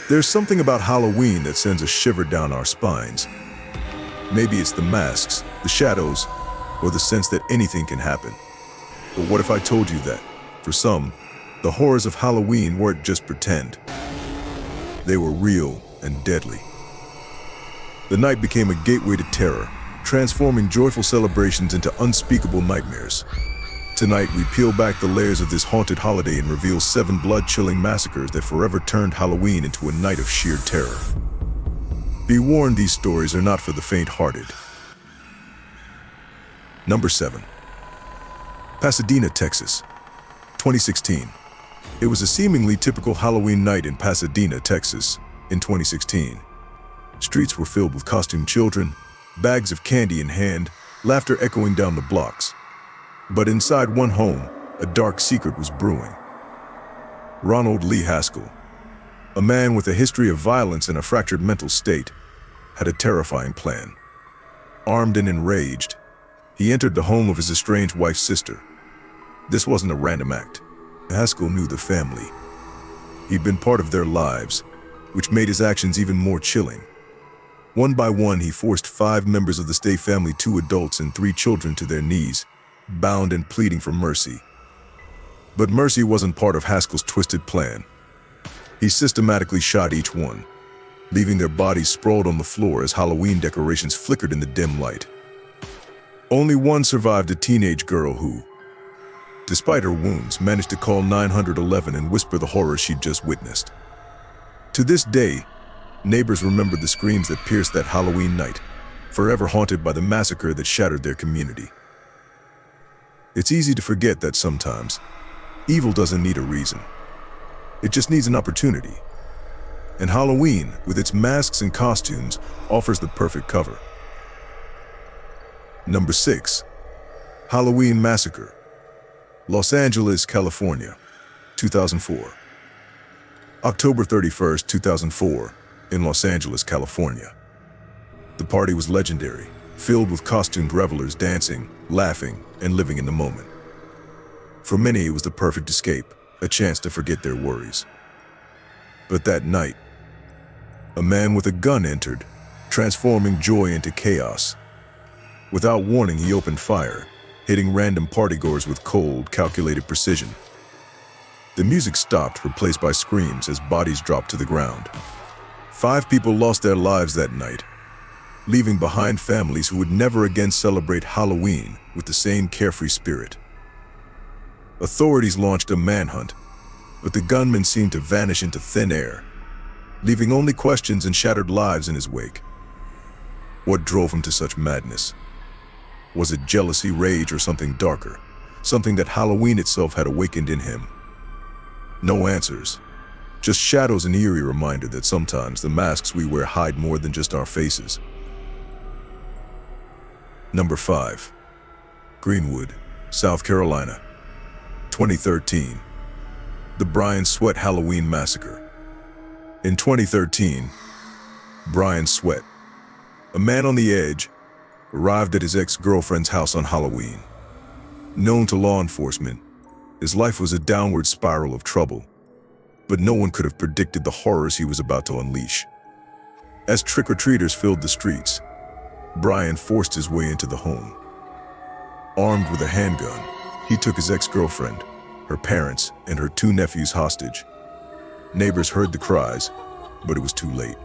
There's something about Halloween that sends a shiver down our spines. Maybe it's the masks, the shadows, or the sense that anything can happen. But what if I told you that, for some, the horrors of Halloween weren't just pretend? They were real and deadly. The night became a gateway to terror, transforming joyful celebrations into unspeakable nightmares. Tonight, we peel back the layers of this haunted holiday and reveal 7 blood-chilling massacres that forever turned Halloween into a night of sheer terror. Be warned, these stories are not for the faint-hearted. Number 7. Pasadena, Texas, 2016. It was a seemingly typical Halloween night in Pasadena, Texas, in 2016. Streets were filled with costumed children, bags of candy in hand, laughter echoing down the blocks. But inside one home, a dark secret was brewing. Ronald Lee Haskell, a man with a history of violence and a fractured mental state, had a terrifying plan. Armed and enraged, he entered the home of his estranged wife's sister. This wasn't a random act. Haskell knew the family. He'd been part of their lives, which made his actions even more chilling. One by one, he forced 5 members of the Stay family, 2 adults and 3 children, to their knees, bound and pleading for mercy. But mercy wasn't part of Haskell's twisted plan. He systematically shot each one, leaving their bodies sprawled on the floor as Halloween decorations flickered in the dim light. Only one survived, a teenage girl who, despite her wounds, managed to call 911 and whisper the horror she'd just witnessed. To this day, neighbors remember the screams that pierced that Halloween night, forever haunted by the massacre that shattered their community. It's easy to forget that sometimes, evil doesn't need a reason. It just needs an opportunity. And Halloween, with its masks and costumes, offers the perfect cover. Number 6. Halloween Massacre, Los Angeles, California, 2004. October 31st, 2004, in Los Angeles, California. The party was legendary, filled with costumed revelers dancing, laughing, and living in the moment. For many, it was the perfect escape, a chance to forget their worries. But that night, a man with a gun entered, transforming joy into chaos. Without warning, he opened fire, hitting random partygoers with cold, calculated precision. The music stopped, replaced by screams as bodies dropped to the ground. 5 people lost their lives that night, leaving behind families who would never again celebrate Halloween with the same carefree spirit. Authorities launched a manhunt, but the gunman seemed to vanish into thin air, leaving only questions and shattered lives in his wake. What drove him to such madness? Was it jealousy, rage, or something darker? Something that Halloween itself had awakened in him? No answers, just shadows and eerie reminder that sometimes the masks we wear hide more than just our faces. Number 5. Greenwood, South Carolina, 2013. The Brian Sweat Halloween Massacre. In 2013, Brian Sweat, a man on the edge, arrived at his ex-girlfriend's house on Halloween. Known to law enforcement, his life was a downward spiral of trouble, but no one could have predicted the horrors he was about to unleash. As trick-or-treaters filled the streets, Brian forced his way into the home. Armed with a handgun, he took his ex-girlfriend, her parents, and her 2 nephews hostage. Neighbors heard the cries, but it was too late.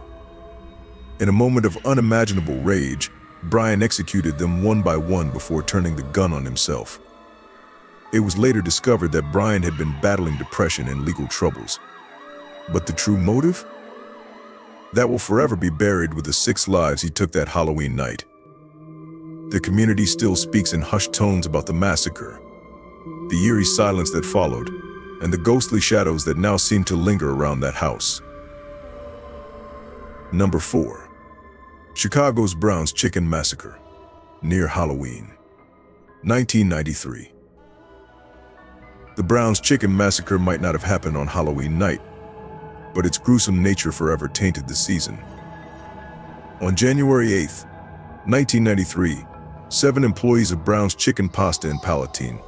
In a moment of unimaginable rage, Brian executed them one by one before turning the gun on himself. It was later discovered that Brian had been battling depression and legal troubles. But the true motive? That will forever be buried with the 6 lives he took that Halloween night. The community still speaks in hushed tones about the massacre, the eerie silence that followed, and the ghostly shadows that now seem to linger around that house. Number 4. Chicago's Brown's Chicken Massacre, near Halloween, 1993. The Brown's Chicken Massacre might not have happened on Halloween night, but its gruesome nature forever tainted the season. On January 8, 1993, 7 employees of Brown's Chicken Pasta in Palatine,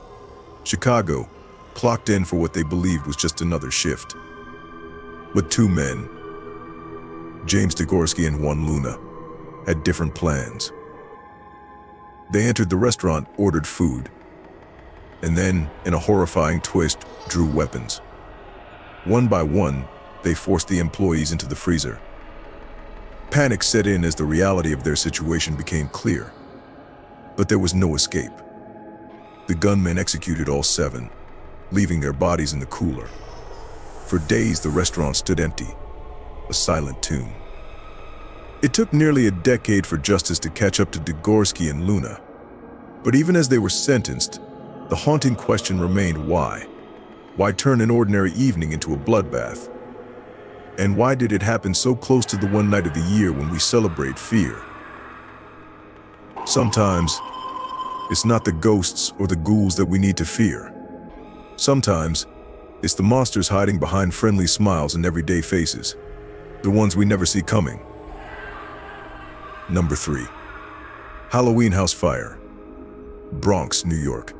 Chicago, clocked in for what they believed was just another shift. But 2 men, James Degorski and Juan Luna, had different plans. They entered the restaurant, ordered food, and then, in a horrifying twist, drew weapons. One by one, they forced the employees into the freezer. Panic set in as the reality of their situation became clear. But there was no escape. The gunmen executed all 7, leaving their bodies in the cooler. For days, the restaurant stood empty, a silent tomb. It took nearly a decade for justice to catch up to Degorski and Luna. But even as they were sentenced, the haunting question remained why? Why turn an ordinary evening into a bloodbath? And why did it happen so close to the one night of the year when we celebrate fear? Sometimes, it's not the ghosts or the ghouls that we need to fear. Sometimes, it's the monsters hiding behind friendly smiles and everyday faces, the ones we never see coming. Number 3. Halloween House Fire, Bronx, New York,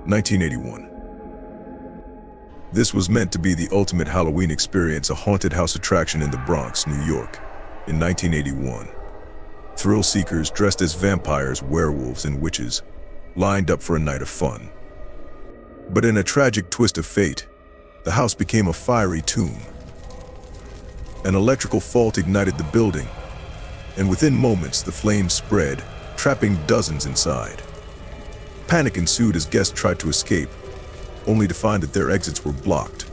1981. This was meant to be the ultimate Halloween experience, a haunted house attraction in the Bronx, New York, in 1981. Thrill seekers dressed as vampires, werewolves, and witches lined up for a night of fun. But in a tragic twist of fate, the house became a fiery tomb. An electrical fault ignited the building, and within moments the flames spread, trapping dozens inside. Panic ensued as guests tried to escape, only to find that their exits were blocked.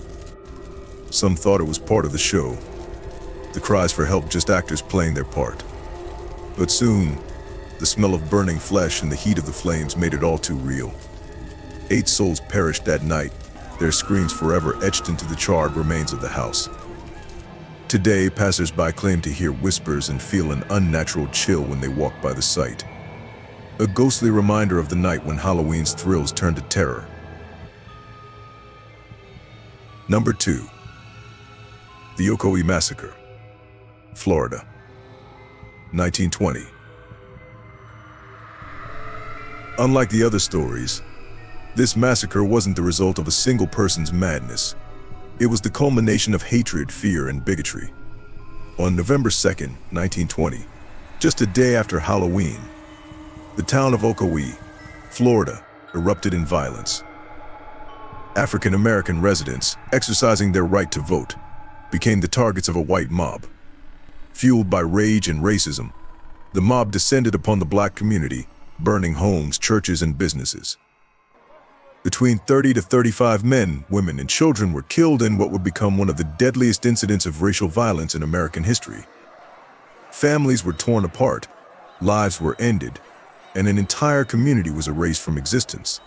Some thought it was part of the show, the cries for help just actors playing their part. But soon, the smell of burning flesh and the heat of the flames made it all too real. 8 souls perished that night, their screams forever etched into the charred remains of the house. Today, passers-by claim to hear whispers and feel an unnatural chill when they walk by the site. A ghostly reminder of the night when Halloween's thrills turned to terror. Number 2. The Oki Massacre, Florida, 1920. Unlike the other stories, this massacre wasn't the result of a single person's madness. It was the culmination of hatred, fear, and bigotry. On November 2nd, 1920, just a day after Halloween, the town of Oki, Florida, erupted in violence. African American residents, exercising their right to vote, became the targets of a white mob. Fueled by rage and racism, the mob descended upon the black community, burning homes, churches, and businesses. Between 30 to 35 men, women, and children were killed in what would become one of the deadliest incidents of racial violence in American history. Families were torn apart, lives were ended, and an entire community was erased from existence.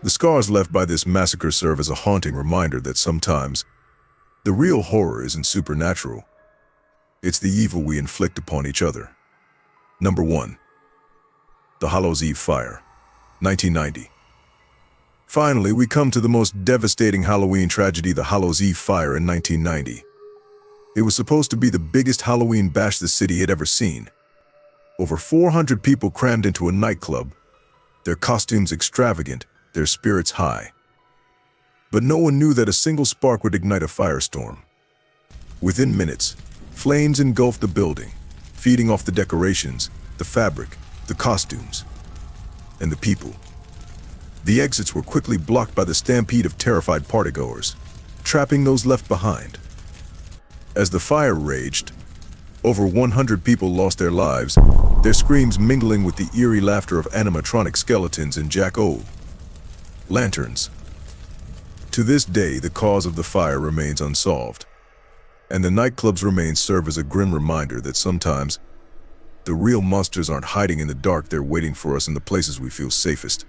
The scars left by this massacre serve as a haunting reminder that sometimes the real horror isn't supernatural. It's the evil we inflict upon each other. Number 1. The Hallows' Eve Fire, 1990. Finally, we come to the most devastating Halloween tragedy, the Hallows' Eve Fire in 1990. It was supposed to be the biggest Halloween bash the city had ever seen. Over 400 people crammed into a nightclub, their costumes extravagant, their spirits high. But no one knew that a single spark would ignite a firestorm. Within minutes, flames engulfed the building, feeding off the decorations, the fabric, the costumes, and the people. The exits were quickly blocked by the stampede of terrified partygoers, trapping those left behind. As the fire raged, over 100 people lost their lives, their screams mingling with the eerie laughter of animatronic skeletons and jack-o'-lanterns. To this day, the cause of the fire remains unsolved, and the nightclub's remains serve as a grim reminder that sometimes the real monsters aren't hiding in the dark, they're waiting for us in the places we feel safest.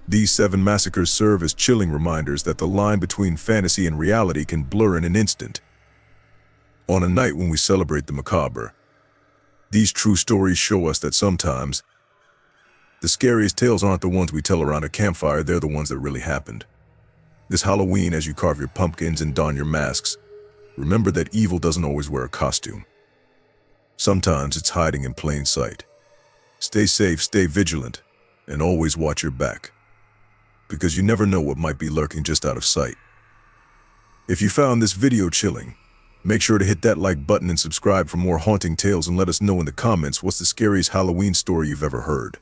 These 7 massacres serve as chilling reminders that the line between fantasy and reality can blur in an instant. On a night when we celebrate the macabre, these true stories show us that sometimes the scariest tales aren't the ones we tell around a campfire, they're the ones that really happened. This Halloween, as you carve your pumpkins and don your masks, remember that evil doesn't always wear a costume. Sometimes it's hiding in plain sight. Stay safe, stay vigilant, and always watch your back, because you never know what might be lurking just out of sight. If you found this video chilling, Make sure to hit that like button and subscribe for more haunting tales, and let us know in the comments what's the scariest Halloween story you've ever heard.